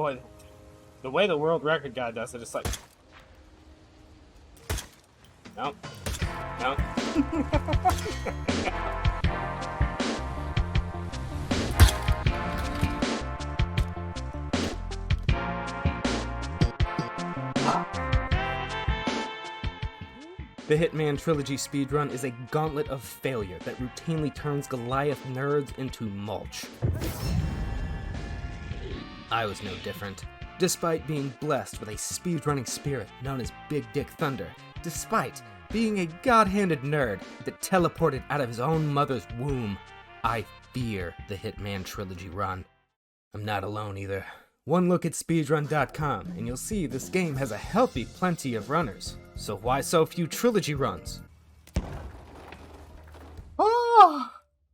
boy, the way the world record guy does it, it's like... No. No. The Hitman Trilogy speedrun is a gauntlet of failure that routinely turns Goliath nerds into mulch. I was no different. Despite being blessed with a speedrunning spirit known as Big Dick Thunder, despite being a god-handed nerd that teleported out of his own mother's womb, I fear the Hitman Trilogy run. I'm not alone either. One look at speedrun.com and you'll see this game has a healthy plenty of runners. So why so few trilogy runs?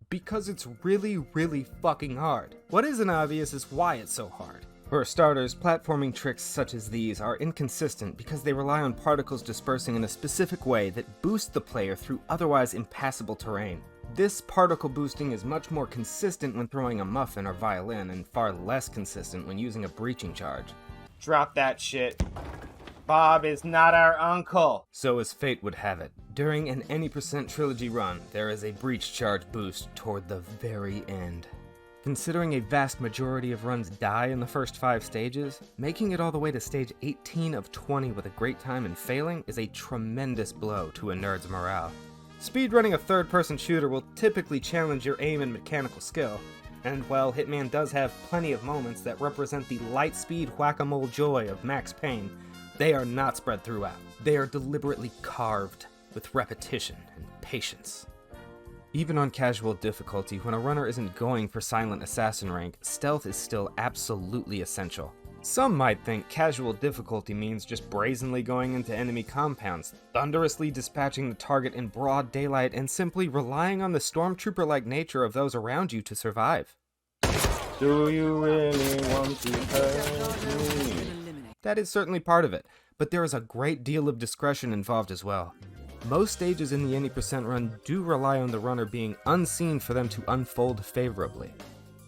Because it's really, really fucking hard. What isn't obvious is why it's so hard. For starters, platforming tricks such as these are inconsistent because they rely on particles dispersing in a specific way that boost the player through otherwise impassable terrain. This particle boosting is much more consistent when throwing a muffin or violin, and far less consistent when using a breaching charge. Drop that shit. Bob is not our uncle. So as fate would have it, during an any % trilogy run, there is a breach charge boost toward the very end. Considering a vast majority of runs die in the first 5 stages, making it all the way to stage 18 of 20 with a great time and failing is a tremendous blow to a nerd's morale. Speedrunning a third-person shooter will typically challenge your aim and mechanical skill, and while Hitman does have plenty of moments that represent the light-speed whack-a-mole joy of Max Payne, they are not spread throughout. They are deliberately carved with repetition and patience. Even on casual difficulty, when a runner isn't going for silent assassin rank, stealth is still absolutely essential. Some might think casual difficulty means just brazenly going into enemy compounds, thunderously dispatching the target in broad daylight, and simply relying on the stormtrooper-like nature of those around you to survive. Do you really want to hurt me? That is certainly part of it, but there is a great deal of discretion involved as well. Most stages in the any % run do rely on the runner being unseen for them to unfold favorably.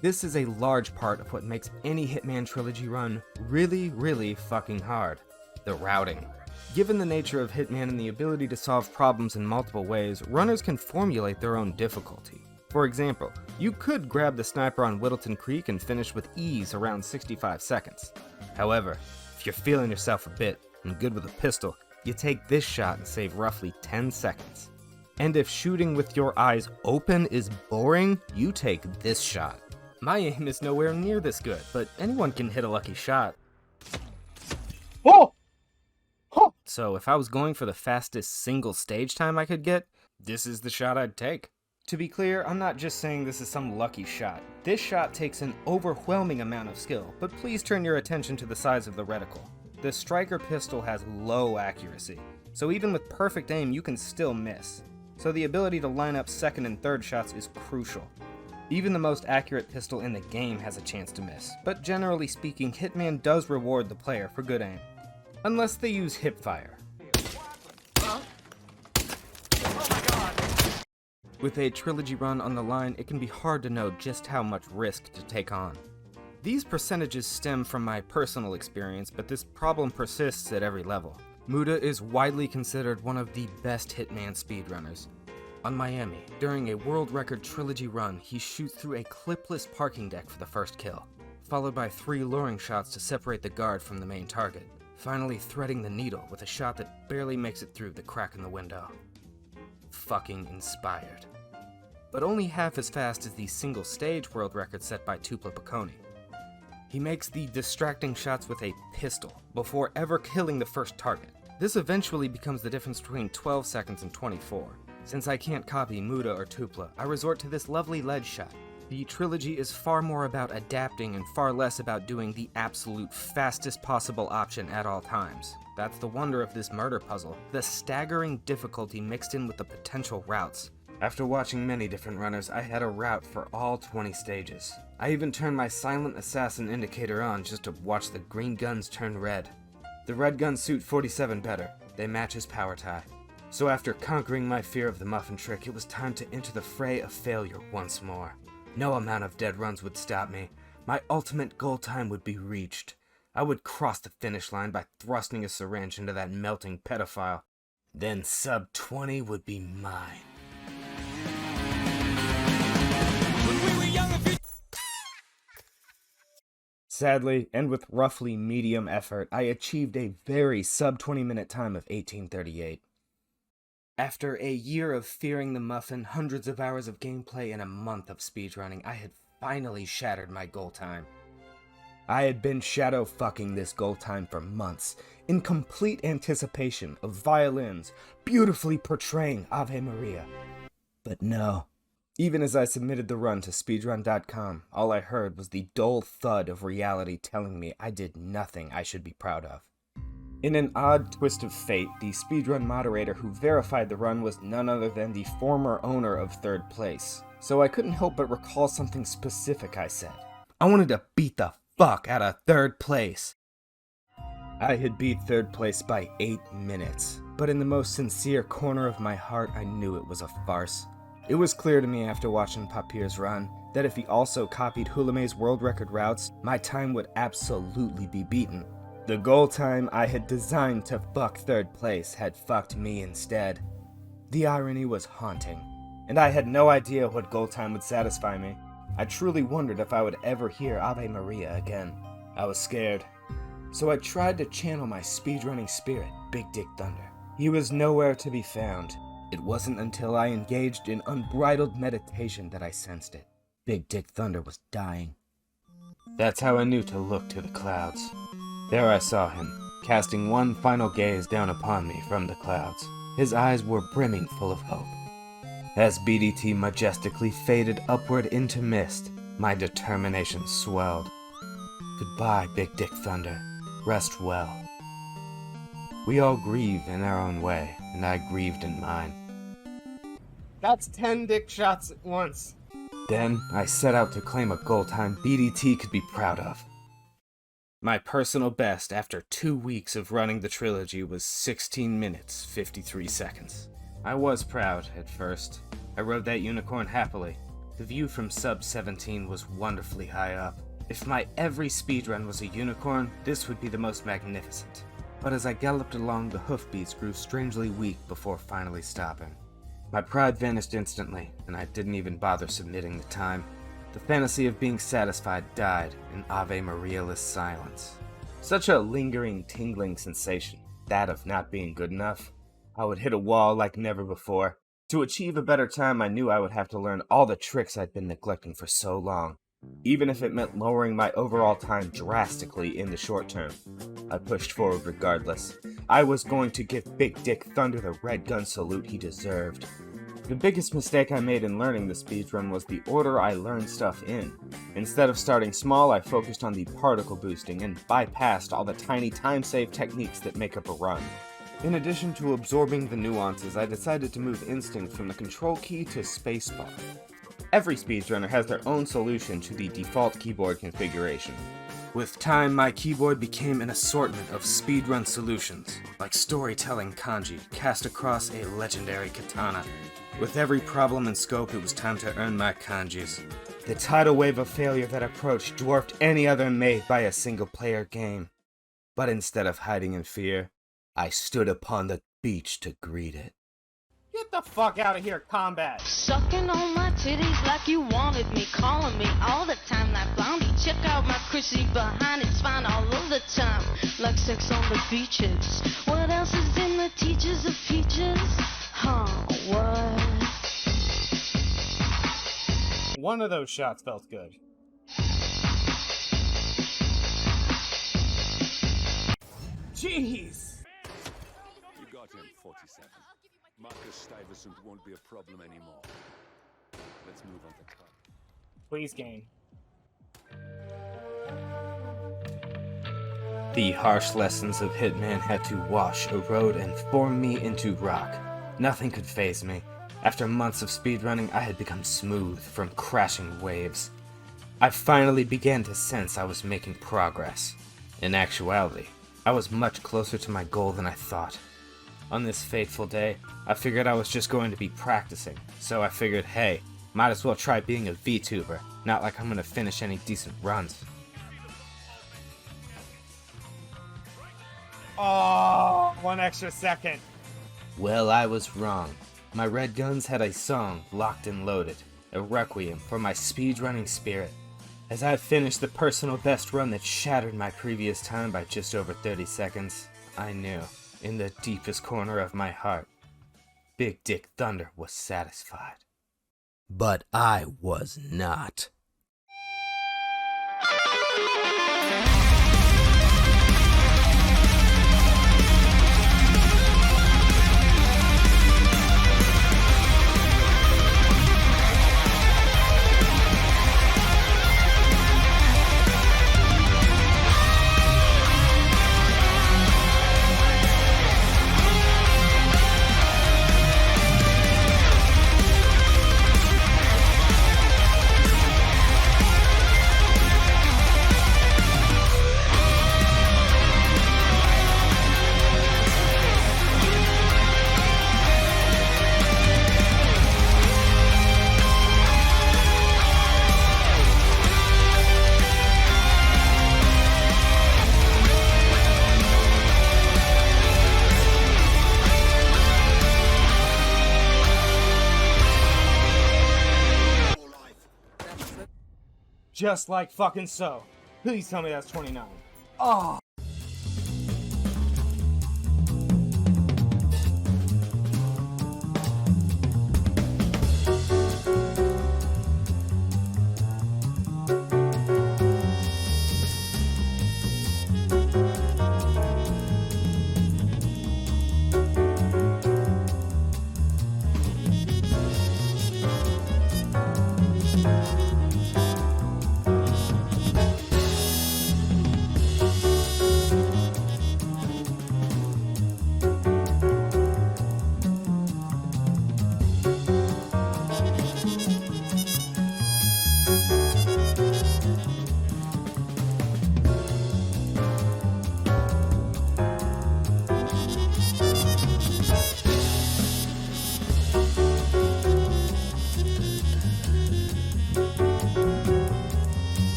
This is a large part of what makes any Hitman Trilogy run really, really fucking hard. The routing. Given the nature of Hitman and the ability to solve problems in multiple ways, runners can formulate their own difficulty. For example, you could grab the sniper on Whittleton Creek and finish with ease around 65 seconds. However, if you're feeling yourself a bit and good with a pistol, you take this shot and save roughly 10 seconds. And if shooting with your eyes open is boring, you take this shot. My aim is nowhere near this good, but anyone can hit a lucky shot. Oh! Oh! So if I was going for the fastest single stage time I could get, this is the shot I'd take. To be clear, I'm not just saying this is some lucky shot. This shot takes an overwhelming amount of skill, but please turn your attention to the size of the reticle. The striker pistol has low accuracy, so even with perfect aim you can still miss. So the ability to line up second and third shots is crucial. Even the most accurate pistol in the game has a chance to miss, but generally speaking, Hitman does reward the player for good aim. Unless they use hipfire. With a trilogy run on the line, it can be hard to know just how much risk to take on. These percentages stem from my personal experience, but this problem persists at every level. Muda is widely considered one of the best Hitman speedrunners. On Miami, during a world record trilogy run, he shoots through a clipless parking deck for the first kill, followed by 3 luring shots to separate the guard from the main target, finally threading the needle with a shot that barely makes it through the crack in the window. Fucking inspired. But only half as fast as the single stage world record set by Tupla Piccone. He makes the distracting shots with a pistol before ever killing the first target. This eventually becomes the difference between 12 seconds and 24. Since I can't copy Muda or Tupla, I resort to this lovely ledge shot. The trilogy is far more about adapting and far less about doing the absolute fastest possible option at all times. That's the wonder of this murder puzzle, the staggering difficulty mixed in with the potential routes. After watching many different runners, I had a route for all 20 stages. I even turned my silent assassin indicator on just to watch the green guns turn red. The red guns suit 47 better, they match his power tie. So after conquering my fear of the muffin trick, it was time to enter the fray of failure once more. No amount of dead runs would stop me. My ultimate goal time would be reached. I would cross the finish line by thrusting a syringe into that melting pedophile. Then sub 20 would be mine. Sadly, and with roughly medium effort, I achieved a very sub 20-minute time of 18:38. After a year of fearing the muffin, hundreds of hours of gameplay, and a month of speedrunning, I had finally shattered my goal time. I had been shadow fucking this goal time for months, in complete anticipation of violins beautifully portraying Ave Maria. But no. Even as I submitted the run to speedrun.com, all I heard was the dull thud of reality telling me I did nothing I should be proud of. In an odd twist of fate, the speedrun moderator who verified the run was none other than the former owner of third place, so I couldn't help but recall something specific I said. I wanted to beat the fuck out of third place. I had beat third place by 8 minutes, but in the most sincere corner of my heart, I knew it was a farce. It was clear to me after watching Papier's run that if he also copied Hulime's world record routes, my time would absolutely be beaten. The goal time I had designed to fuck third place had fucked me instead. The irony was haunting, and I had no idea what goal time would satisfy me. I truly wondered if I would ever hear Ave Maria again. I was scared, so I tried to channel my speedrunning spirit, Big Dick Thunder. He was nowhere to be found. It wasn't until I engaged in unbridled meditation that I sensed it. Big Dick Thunder was dying. That's how I knew to look to the clouds. There I saw him, casting one final gaze down upon me from the clouds. His eyes were brimming full of hope. As BDT majestically faded upward into mist, my determination swelled. Goodbye, Big Dick Thunder. Rest well. We all grieve in our own way, and I grieved in mine. That's 10 dick shots at once. Then I set out to claim a goal time BDT could be proud of. My personal best after 2 weeks of running the trilogy was 16 minutes, 53 seconds. I was proud at first. I rode that unicorn happily. The view from sub 17 was wonderfully high up. If my every speedrun was a unicorn, this would be the most magnificent. But as I galloped along, the hoofbeats grew strangely weak before finally stopping. My pride vanished instantly, and I didn't even bother submitting the time. The fantasy of being satisfied died in Ave Maria-less silence. Such a lingering, tingling sensation, that of not being good enough. I would hit a wall like never before. To achieve a better time, I knew I would have to learn all the tricks I'd been neglecting for so long, even if it meant lowering my overall time drastically in the short term. I pushed forward regardless. I was going to give Big Dick Thunder the red gun salute he deserved. The biggest mistake I made in learning the speedrun was the order I learned stuff in. Instead of starting small, I focused on the particle boosting and bypassed all the tiny time-save techniques that make up a run. In addition to absorbing the nuances, I decided to move instinct from the control key to spacebar. Every speedrunner has their own solution to the default keyboard configuration. With time, my keyboard became an assortment of speedrun solutions, like storytelling kanji cast across a legendary katana. With every problem and scope, it was time to earn my kanjis. The tidal wave of failure that approached dwarfed any other made by a single-player game. But instead of hiding in fear, I stood upon the beach to greet it. Get the fuck out of here, combat! Sucking on my titties like you wanted me, calling me all the time like Blondie. Check out my Chrissy behind its fine all of the time, like sex on the beaches. What else is in the teachers of peaches? Huh, what? One of those shots felt good. Jeez! You got him, 47. Marcus Stuyvesant won't be a problem anymore. Let's move on to club. Please, game. The harsh lessons of Hitman had to wash, erode, and form me into rock. Nothing could faze me. After months of speedrunning, I had become smooth from crashing waves. I finally began to sense I was making progress. In actuality, I was much closer to my goal than I thought. On this fateful day, I figured I was just going to be practicing, so I figured, hey, might as well try being a VTuber, not like I'm gonna finish any decent runs. Oh, 1 extra second. Well, I was wrong. My red guns had a song locked and loaded, a requiem for my speedrunning spirit. As I finished the personal best run that shattered my previous time by just over 30 seconds, I knew, in the deepest corner of my heart, Big Dick Thunder was satisfied. But I was not. Just like fucking so. Please tell me that's 29. Oh.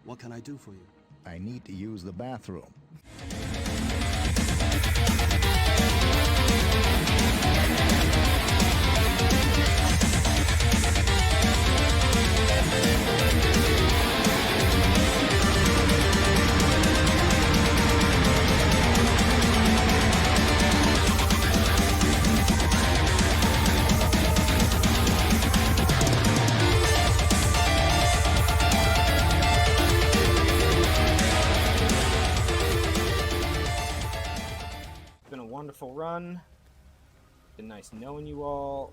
What can I do for you? I need to use the bathroom. Been a wonderful run. Been nice knowing you all.